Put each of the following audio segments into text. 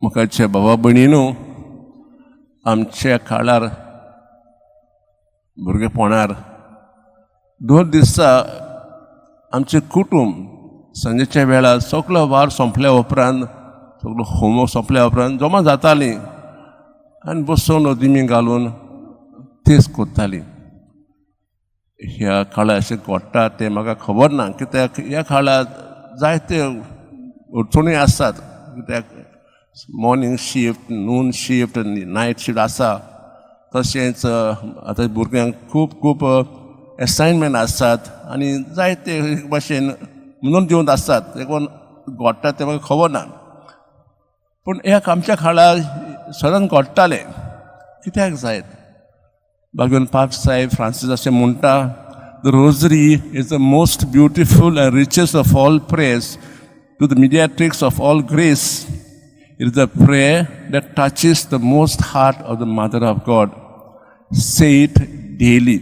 मुखाचे भावा भयणीनो, आमच्या काळार भुरगेपणार 2 दिसा आमचे कुटुंब संजेच्या वेळार सगळो वार सोंपल्या उपरांत सगळो होमवर्क सोंपल्या उपरांत जमा जातालीं आनी बसून नदीमी घालून तेच करतालीं. ह्या काळार अशें घडटा तें म्हाका खबर ना, कित्याक ह्या काळार जायते अडचणी आसात. कित्याक मॉर्निंग शिफ्ट, नून शिफ्ट, नायट शिफ्ट आसा. तशेंच आतां भुरग्यांक खूब एसायनमेंट आसात आनी जायते एक भाशेन म्हणून दिवंत आसात. देखून घडटा तें म्हाका खबर ना. पूण ह्या आमच्या काळार सदांच घडटालें. कित्याक जायत? भगवान पाप साहेब फ्रांसीस अशें म्हणटा, the rosary is the most beautiful and richest of all prayers to the mediatrix of all grace. It is the prayer that touches the most heart of the mother of God. Say it daily.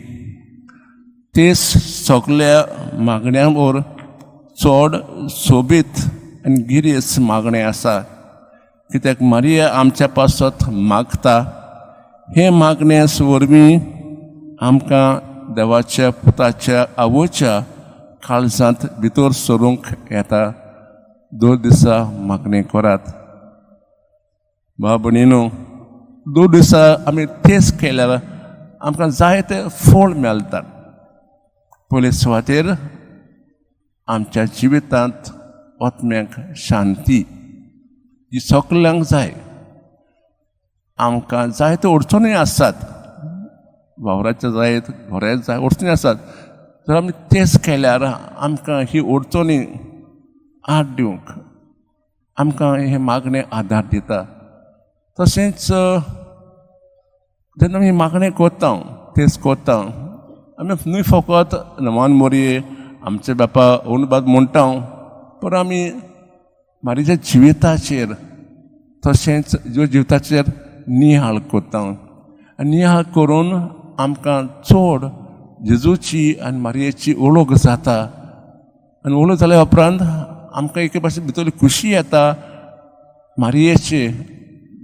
ते सगळ्या मागण्यां वर चड सोबीत आनी गिरेस्त मागणें आसा. कित्याक मारिया आमच्या पासत मागता. हे मागण्यास वरवीं आमकां देवाच्या पुताच्या आवयच्या काळजांत भितर सरूंक येता. 2 दिसा मागणें करात. भाव भयणीनो, 2 दिसा आमी तेच केल्यार आमकां जायते फळ मेळटात. पयले सुवातेर आमच्या जिवितांत आत्म्याक शांती जी सगल्यांक जाय. आमकां जायत्यो अडचणी आसात, वावराच्यो जायत, घरांत जाय अडचणी आसात. जर आमी तेच केल्यार आमकां ही अडचणी आड दिवंक आमकां हे मागणें आदार दिता. तशेंच जेन्ना आमी मागणें करता, तेच करता, आमी न्हय फकत नमान मोरये आमचे बापा अनुबाद म्हणटा, पण आमी मारिच्या जिविताचेर तशेंच ज्यो जिविताचेर नियाळ करता. नियाळ करून आमकां चड जेजूची आनी मारयेची ओळख जाता. आनी ओळख जाल्या उपरांत आमकां एके भाशेन भितरली खुशी येता मारयेचे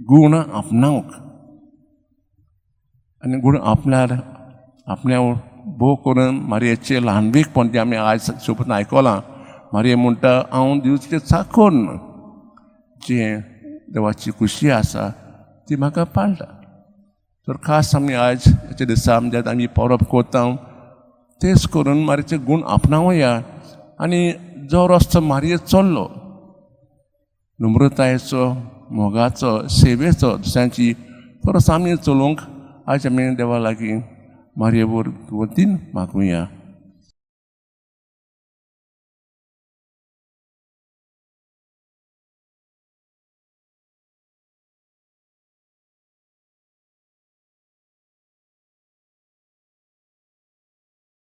गूण आपणावंक. आनी गूण आपल्यार आपल्या भोव करून मारयेचे ल्हानवीकपण जें आमी आयज सोबत आयकलां. मारये म्हणटा, हांव दिवचें चाकून जें देवाची खुशी आसा ती म्हाका पाळटा. तर खास आमी आयज हेचे दिसा आमी परब करता, तेच करून मारयेचे गूण आपणावया. आनी जो रस्तो मारये चल्लो, नम्रतायेचो, मोगाचो, सेवेचो दुसऱ्यांची, तो रस्तो आमी चलोवंक आयज आमी देवा लागीं मारये वतीन मागुया.